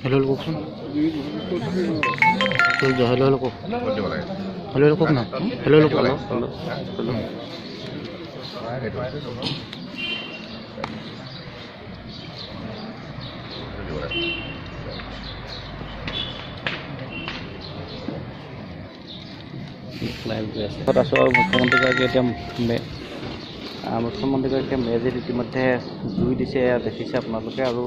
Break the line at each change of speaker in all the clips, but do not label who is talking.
Hello कौन hello hello को hello को ना हेलो हेलो हेलो মুখ্যমন্ত্ৰীগৰাকীয়ে মেজিত ইতিমধ্যে জুই দিছে দেখিছে আপোনালোকে আৰু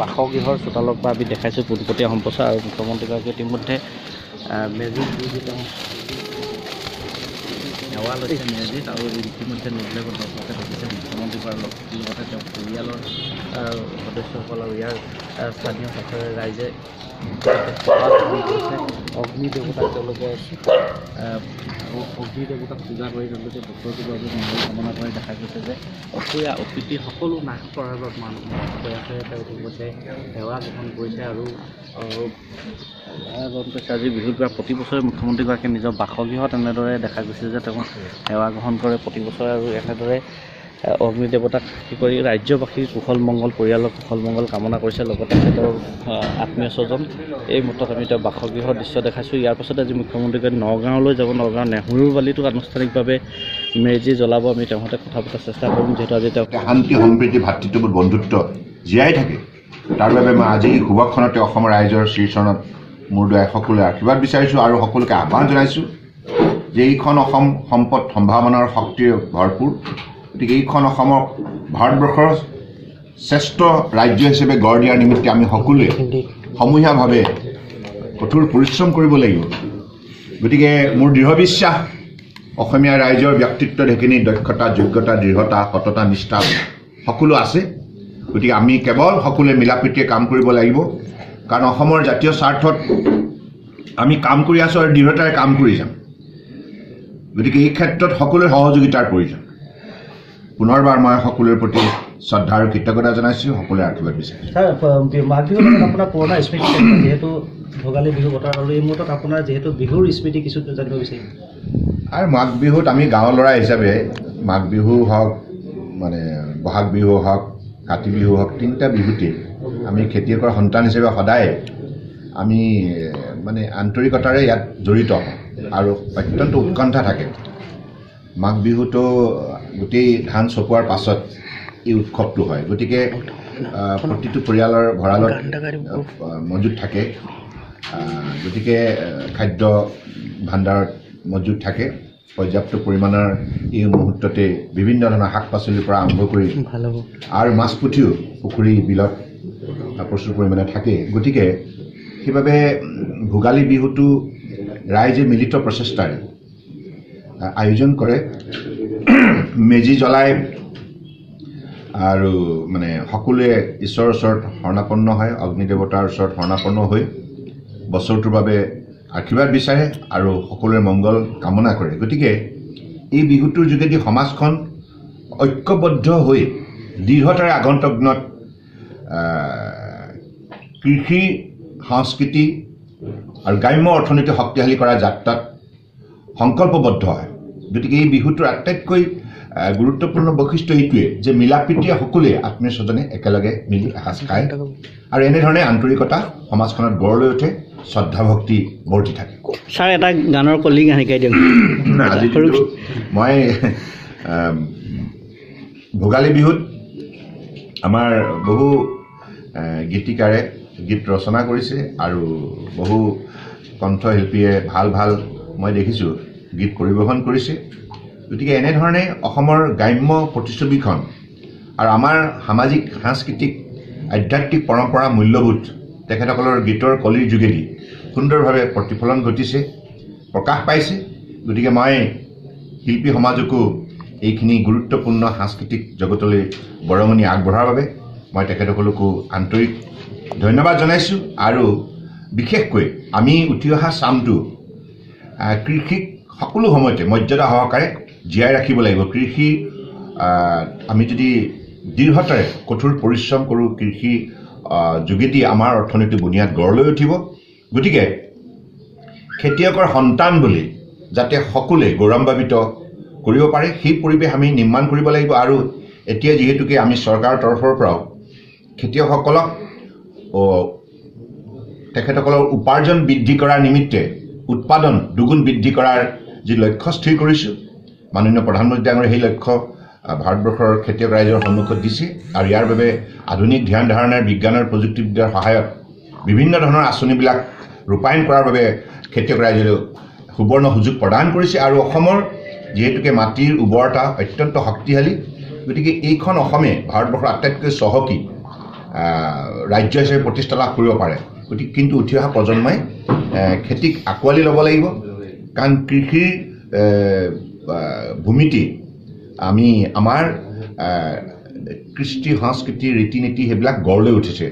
বাসগৃহৰ চোতালৰ পৰা আমি দেখাইছোঁ পোনপটীয়া সম্প্ৰচাৰ আৰু মুখ্যমন্ত্ৰীগৰাকীয়ে ইতিমধ্যে মেজিত জুই দি তেওঁ সেৱা লৈছে মেজিত আৰু ইতিমধ্যে নিৰ্দেশ দৰ্শকে দেখিছে মুখ্যমন্ত্ৰীগৰাকীৰ লগতে তেওঁ পৰিয়ালৰ সদস্যসকল আৰু ইয়াৰ স্থানীয় শাসৰে ৰাইজে অগ্নি দেৱতাক তেওঁলোকে অগ্নি দেৱতাক পূজা কৰি তেওঁলোকে বছৰটোৰ বাবে মংগল কামনা কৰি দেখা গৈছে যে অসূয়া অপ্ৰীতি সকলো নাশ কৰাৰ বাবে প্ৰয়াসেৰে তেওঁলোকে সেৱা গ্ৰহণ কৰিছে আৰু আজি বিহুত বা প্ৰতি বছৰে মুখ্যমন্ত্ৰীগৰাকীয়ে নিজৰ বাসগৃহত এনেদৰে দেখা গৈছে যে তেওঁ সেৱা গ্ৰহণ কৰে প্ৰতি বছৰে আৰু এনেদৰে অগ্নি দেৱতাক কি কৰি ৰাজ্যবাসীৰ কুশল মংগল পৰিয়ালৰ কুশল মংগল কামনা কৰিছে লগতে তেওঁৰ আত্মীয় স্বজন এই মুহূৰ্তত আমি তেওঁ বাসগৃহৰ দৃশ্য দেখাইছোঁ ইয়াৰ পাছত আজি মুখ্যমন্ত্ৰীগৰাকী নগাঁৱলৈ যাব নগাঁও নেহৰুৰ বালিটো আনুষ্ঠানিকভাৱে মেজি জ্বলাব আমি তেওঁৰ সৈতে কথা পতাৰ চেষ্টা কৰিম যিহেতু আজি তেওঁ
শান্তি সম্প্ৰীতি ভাতৃত্ববোধ বন্ধুত্ব জীয়াই থাকে তাৰ বাবে মই আজি সুভক্ষণতে অসমৰ ৰাইজৰ শ্ৰীচৰণত মোৰ দুৱাই সকলোৱে আশীৰ্বাদ বিচাৰিছোঁ আৰু সকলোকে আহ্বান জনাইছোঁ যে এইখন অসম সম্পদ সম্ভাৱনাৰ শক্তিৰে ভৰপূৰ গতিকে এইখন অসমক ভাৰতবৰ্ষৰ শ্ৰেষ্ঠ ৰাজ্য হিচাপে গঢ় দিয়াৰ নিমিত্তে আমি সকলোৱে সমূহীয়াভাৱে কঠোৰ পৰিশ্ৰম কৰিব লাগিব গতিকে মোৰ দৃঢ় বিশ্বাস অসমীয়া ৰাইজৰ ব্যক্তিত্বত সেইখিনি দক্ষতা যোগ্যতা দৃঢ়তা সততা নিষ্ঠা সকলো আছে গতিকে আমি কেৱল সকলোৱে মিলাপ্ৰীতিৰে কাম কৰিব লাগিব কাৰণ অসমৰ জাতীয় স্বাৰ্থত আমি কাম কৰি আছোঁ আৰু দৃঢ়তাৰে কাম কৰি যাম গতিকে এই ক্ষেত্ৰত সকলোৰে সহযোগিতাৰ প্ৰয়োজন পুনৰবাৰ মই সকলোৰে প্ৰতি শ্ৰদ্ধা আৰু কৃতজ্ঞতা জনাইছোঁ সকলোৰে আশীৰ্বাদ বিচাৰিছোঁ
মাঘ বিহুত আপোনাৰ পুৰণা স্মৃতি যিহেতু ভোগালী বিহু বতৰ আৰু এই মুহূৰ্তত আপোনাৰ যিহেতু বিহুৰ স্মৃতি কিছু জানিব বিচাৰিম
আৰু মাঘ বিহুত আমি গাঁৱৰ ল'ৰা হিচাপে মাঘ বিহু হওক মানে বহাগ বিহু হওক কাতি বিহু হওক তিনিটা বিহুতেই আমি খেতিয়কৰ সন্তান হিচাপে সদায় আমি মানে আন্তৰিকতাৰে ইয়াত জড়িত আৰু অত্যন্ত উৎকণ্ঠা থাকে মাঘ বিহুটো গোটেই ধান চপোৱাৰ পাছত এই উৎসৱটো হয় গতিকে প্ৰতিটো পৰিয়ালৰ ভঁৰালত মজুত থাকে গতিকে খাদ্য ভাণ্ডাৰত মজুত থাকে পৰ্যাপ্ত পৰিমাণৰ এই মুহূৰ্ততে বিভিন্ন ধৰণৰ শাক পাচলিৰ পৰা আৰম্ভ কৰি আৰু মাছ পুঠিও পুখুৰী বিলত প্ৰচুৰ পৰিমাণে থাকে গতিকে সেইবাবে ভোগালী বিহুটো ৰাইজে মিলিত প্ৰচেষ্টাৰে আয়োজন কৰে মেজি জ্বলাই আৰু মানে সকলোৱে ঈশ্বৰৰ ওচৰত শৰণাপন্ন হয় অগ্নি দেৱতাৰ ওচৰত শৰণাপন্ন হৈ বছৰটোৰ বাবে আশীৰ্বাদ বিচাৰে আৰু সকলোৰে মংগল কামনা কৰে গতিকে এই বিহুটোৰ যোগেদি সমাজখন ঐক্যবদ্ধ হৈ দৃঢ়তাৰে আগন্তুক দিনত কৃষি সংস্কৃতি আৰু গ্ৰাম্য অৰ্থনীতি শক্তিশালী কৰা যাত্ৰাত সংকল্পবদ্ধ হয় গতিকে এই বিহুটোৰ আটাইতকৈ গুৰুত্বপূৰ্ণ বৈশিষ্ট্য এইটোৱে যে মিলাপ্ৰীতিৰে সকলোৱে আত্মীয় স্বজনে একেলগে মিলি এসাঁজ খায় আৰু এনেধৰণে আন্তৰিকতা সমাজখনত গঢ় লৈ উঠে শ্ৰদ্ধা ভক্তি বৰ্তি থাকে
ছাৰ এটা গানৰ কলি গান শিকাই দিয়ক
মই ভোগালী বিহুত আমাৰ বহু গীতিকাৰে গীত ৰচনা কৰিছে আৰু বহু কণ্ঠশিল্পীয়ে ভাল ভাল মই দেখিছোঁ গীত পৰিৱেশন কৰিছে গতিকে এনেধৰণে অসমৰ গ্ৰাম্য প্ৰতিচ্ছবিখন আৰু আমাৰ সামাজিক সাংস্কৃতিক আধ্যাত্মিক পৰম্পৰা মূল্যবোধ তেখেতসকলৰ গীতৰ কলিৰ যোগেদি সুন্দৰভাৱে প্ৰতিফলন ঘটিছে প্ৰকাশ পাইছে গতিকে মই শিল্পী সমাজকো এইখিনি গুৰুত্বপূৰ্ণ সাংস্কৃতিক জগতলৈ বৰঙণি আগবঢ়াৰ বাবে মই তেখেতসকলকো আন্তৰিক ধন্যবাদ জনাইছোঁ আৰু বিশেষকৈ আমি উঠি অহা চামটো কৃষিক সকলো সময়তে মৰ্যাদা সহকাৰে জীয়াই ৰাখিব লাগিব কৃষি আমি যদি দৃঢ়তাৰে কঠোৰ পৰিশ্ৰম কৰোঁ কৃষি যোগেদি আমাৰ অৰ্থনীতি বুনিয়াদ গঢ় লৈ উঠিব গতিকে খেতিয়কৰ সন্তান বুলি যাতে সকলোৱে গৌৰৱান্বিত কৰিব পাৰে সেই পৰিৱেশ আমি নিৰ্মাণ কৰিব লাগিব আৰু এতিয়া যিহেতুকে আমি চৰকাৰৰ তৰফৰ পৰাও খেতিয়কসকলক তেখেতসকলৰ উপাৰ্জন বৃদ্ধি কৰাৰ নিমিত্তে উৎপাদন দুগুণ বৃদ্ধি কৰাৰ যি লক্ষ্য স্থিৰ কৰিছোঁ মাননীয় প্ৰধানমন্ত্ৰী ডাঙৰীয়াই সেই লক্ষ্য ভাৰতবৰ্ষৰ খেতিয়ক ৰাইজৰ সন্মুখত দিছে আৰু ইয়াৰ বাবে আধুনিক ধ্যান ধাৰণাৰ বিজ্ঞানৰ প্ৰযুক্তিবিদ্যাৰ সহায়ত বিভিন্ন ধৰণৰ আঁচনিবিলাক ৰূপায়ণ কৰাৰ বাবে খেতিয়ক ৰাইজলৈ সুবৰ্ণ সুযোগ প্ৰদান কৰিছে আৰু অসমৰ যিহেতুকে মাটিৰ উৰ্বৰতা অত্যন্ত শক্তিশালী গতিকে এইখন অসমে ভাৰতবৰ্ষৰ আটাইতকৈ চহকী ৰাজ্য হিচাপে প্ৰতিষ্ঠা লাভ কৰিব পাৰে গতিকে কিন্তু উঠি অহা প্ৰজন্মই খেতিক আঁকোৱালি ল'ব লাগিব কাৰণ কৃষিৰ ভূমিটি আমি আমাৰ কৃষ্টি সংস্কৃতি ৰীতি নীতি সেইবিলাক গঢ় লৈ উঠিছে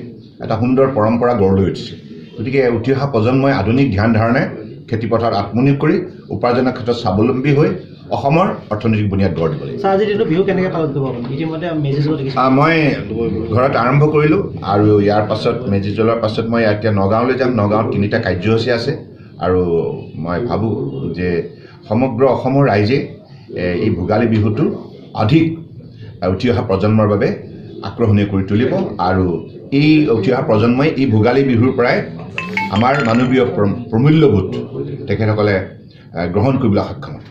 এটা সুন্দৰ পৰম্পৰা গঢ় লৈ উঠিছে গতিকে উঠি অহা প্ৰজন্মই আধুনিক ধ্যান ধাৰণে খেতিপথাৰত আত্মনিয়োগ কৰি উপাৰ্জনৰ ক্ষেত্ৰত স্বাৱলম্বী হৈ অসমৰ অৰ্থনৈতিক বুনিয়াদ গঢ় দিব লাগিব
আজিৰ দিনটো বিহু কেনেকৈ পালন কৰিব আপুনি ইতিমধ্যে মেজি জ্বলোৱা দেখিছোঁ
মই ঘৰত আৰম্ভ কৰিলোঁ আৰু ইয়াৰ পাছত মেজি জ্বলোৱাৰ পাছত মই এতিয়া নগাঁৱলৈ যাম নগাঁৱত 3টা কাৰ্যসূচী আছে আৰু মই ভাবোঁ যে সমগ্ৰ অসমৰ ৰাইজে এই ভোগালী বিহুটো অধিক উঠি অহা প্ৰজন্মৰ বাবে আকৰ্ষণীয় কৰি তুলিব আৰু এই উঠি অহা প্ৰজন্মই এই ভোগালী বিহুৰ পৰাই আমাৰ মানৱীয় প্ৰমূল্যবোধ তেখেতসকলে গ্ৰহণ কৰিবলৈ সক্ষম হয়।